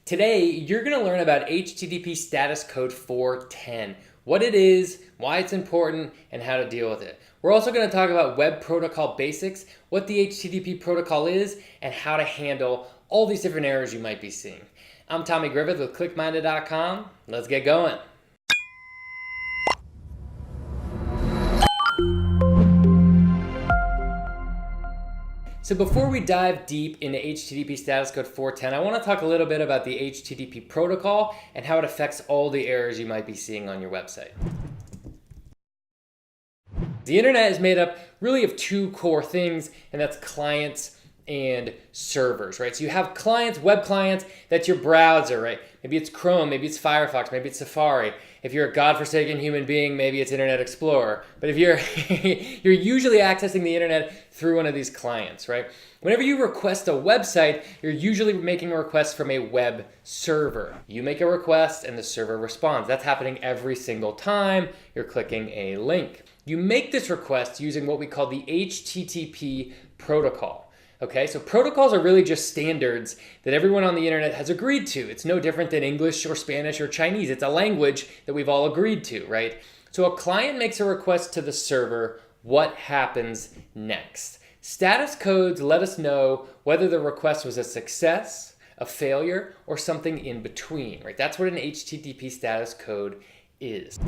Today, you're going to learn about HTTP status code 410, what it is, why it's important, and how to deal with it. We're also going to talk about web protocol basics, what the HTTP protocol is, and how to handle all these different errors you might be seeing. I'm Tommy Griffith with ClickMinded.com. Let's get going. So before we dive deep into HTTP status code 410, I want to talk a little bit about the HTTP protocol and how it affects all the errors you might be seeing on your website. The internet is made up really of two core things, and that's clients and servers, right? So you have clients, web clients, that's your browser, right? Maybe it's Chrome, maybe it's Firefox, maybe it's Safari. If you're a godforsaken human being, maybe it's Internet Explorer. But if you're you're usually accessing the internet through one of these clients, right? Whenever you request a website, you're usually making a request from a web server. You make a request and the server responds. That's happening every single time you're clicking a link. You make this request using what we call the HTTP protocol. Okay, so protocols are really just standards that everyone on the internet has agreed to. It's no different than English or Spanish or Chinese. It's a language that we've all agreed to, right? So a client makes a request to the server. What happens next? Status codes let us know whether the request was a success, a failure, or something in between, right? That's what an HTTP status code is.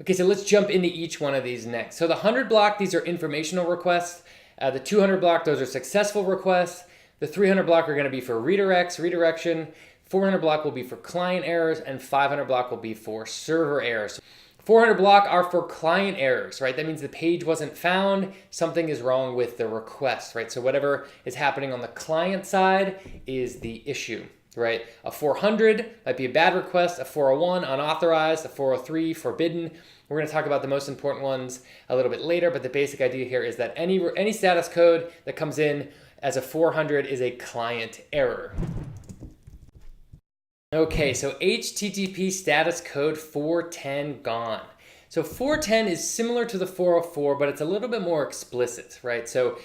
Okay, so let's jump into each one of these next. So the 100 block, these are informational requests. The 200 block, those are successful requests. The 300 block are going to be for redirection. 400 block will be for client errors, and 500 block will be for server errors. 400 block are for client errors, right? That means the page wasn't found, something is wrong with the request, right? So whatever is happening on the client side is the issue, right? A 400 might be a bad request, a 401 unauthorized, a 403 forbidden. We're going to talk about the most important ones a little bit later, but the basic idea here is that any status code that comes in as a 400 is a client error. Okay, so HTTP status code 410 gone. So 410 is similar to the 404, but it's a little bit more explicit, right? So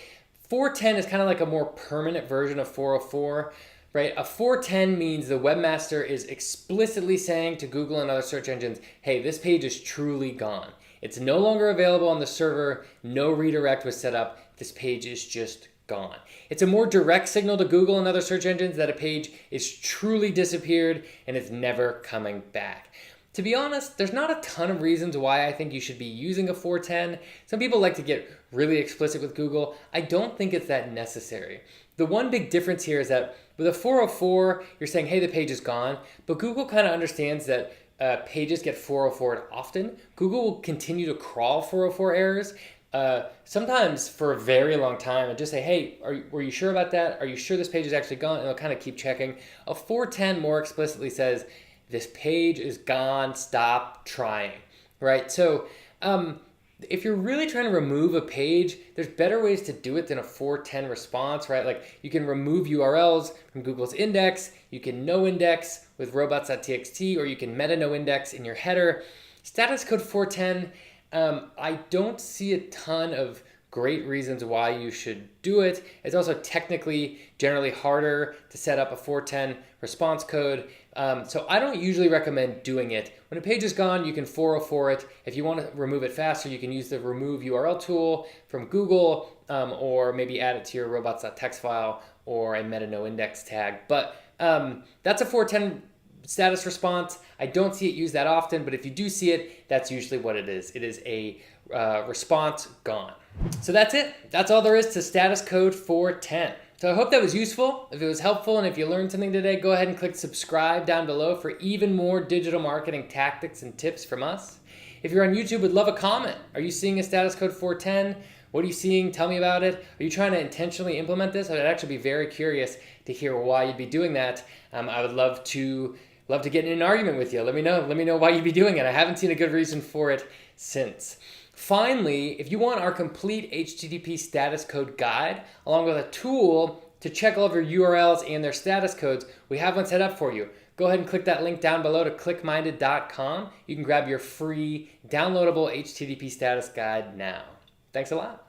410 is kind of like a more permanent version of 404. Right? A 410 means the webmaster is explicitly saying to Google and other search engines, hey, this page is truly gone. It's no longer available on the server. No redirect was set up. This page is just gone. It's a more direct signal to Google and other search engines that a page is truly disappeared and is never coming back. To be honest, there's not a ton of reasons why I think you should be using a 410. Some people like to get really explicit with Google. I don't think it's that necessary. The one big difference here is that with a 404, you're saying, hey, the page is gone, but Google kind of understands that pages get 404'd often. Google will continue to crawl 404 errors, sometimes for a very long time, and just say, hey, were you sure about that? Are you sure this page is actually gone? And they'll kind of keep checking. A 410 more explicitly says, this page is gone, stop trying, right? So if you're really trying to remove a page, there's better ways to do it than a 410 response, right? Like you can remove URLs from Google's index, you can no index with robots.txt, or you can meta no index in your header. Status code 410, I don't see a ton of great reasons why you should do it. It's also technically generally harder to set up a 410 response code. So I don't usually recommend doing it. When a page is gone, you can 404 it. If you want to remove it faster, you can use the remove URL tool from Google, or maybe add it to your robots.txt file or a meta no index tag. But that's a 410 status response. I don't see it used that often, but if you do see it, that's usually what it is. It is a response gone. So that's it. That's all there is to status code 410. So I hope that was useful. If it was helpful and if you learned something today, go ahead and click subscribe down below for even more digital marketing tactics and tips from us. If you're on YouTube, would love a comment. Are you seeing a status code 410? What are you seeing? Tell me about it. Are you trying to intentionally implement this? I'd actually be very curious to hear why you'd be doing that. I would love to get in an argument with you. Let me know why you'd be doing it. I haven't seen a good reason for it since. Finally, if you want our complete HTTP status code guide, along with a tool to check all of your URLs and their status codes, we have one set up for you. Go ahead and click that link down below to clickminded.com. You can grab your free downloadable HTTP status guide now. Thanks a lot.